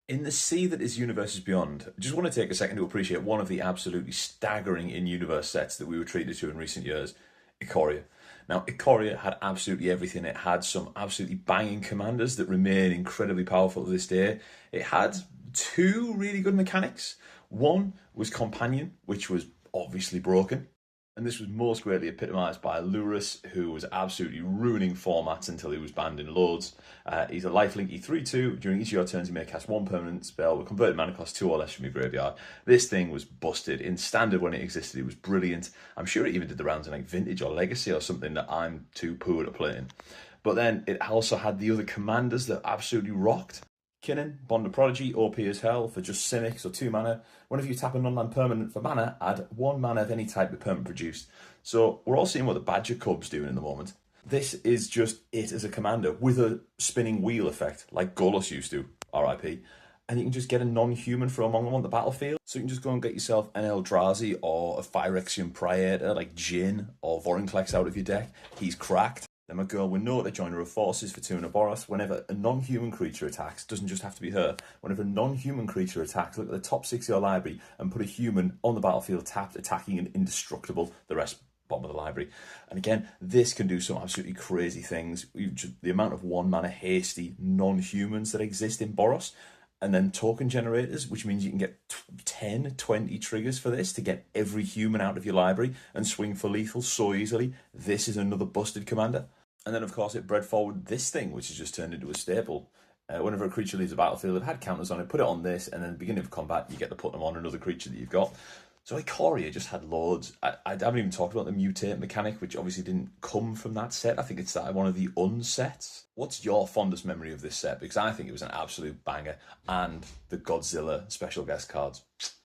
In the sea that is Universes Beyond, I just want to take a second to appreciate one of the absolutely staggering in-universe sets that we were treated to in recent years, Ikoria. Now, Ikoria had absolutely everything. It had some absolutely banging commanders that remain incredibly powerful to this day. It had two really good mechanics. One was Companion, which was obviously broken. And this was most greatly epitomised by Lurus, who was absolutely ruining formats until he was banned in loads. He's a lifelink E3/2. During each of your turns, you may cast one permanent spell with converted mana cost 2 or less from your graveyard. This thing was busted. In Standard, when it existed, it was brilliant. I'm sure it even did the rounds in like Vintage or Legacy or something that I'm too poor at playing. But then it also had the other commanders that absolutely rocked. Kinnan, Bond of Prodigy, OP as hell for just Cynics or 2 mana. Whenever you tap a non-land permanent for mana, add 1 mana of any type of permanent produced. So we're all seeing what the Badger Cub's doing in the moment. This is just it as a commander with a spinning wheel effect, like Golos used to, RIP. And you can just get a non-human from among them on the battlefield. So you can just go and get yourself an Eldrazi or a Phyrexian Praetor like Jin or Vorinclex out of your deck. He's cracked. Then my girl Winota, joiner of forces for 2 and a Boros. Whenever a non-human creature attacks, doesn't just have to be her. Whenever a non-human creature attacks, look at the top 6 of your library and put a human on the battlefield tapped, attacking and indestructible. The rest bottom of the library. And again, this can do some absolutely crazy things. The amount of 1 mana hasty non-humans that exist in Boros. And then token generators, which means you can get 10, 20 triggers for this to get every human out of your library and swing for lethal so easily. This is another busted commander. And then, of course, it bred forward this thing, which has just turned into a staple. Whenever a creature leaves the battlefield, it had counters on it, put it on this, and then at the beginning of combat, you get to put them on another creature that you've got. So Ikoria just had loads. I haven't even talked about the mutate mechanic, which obviously didn't come from that set. I think it's one of the unsets. What's your fondest memory of this set? Because I think it was an absolute banger. And the Godzilla special guest cards.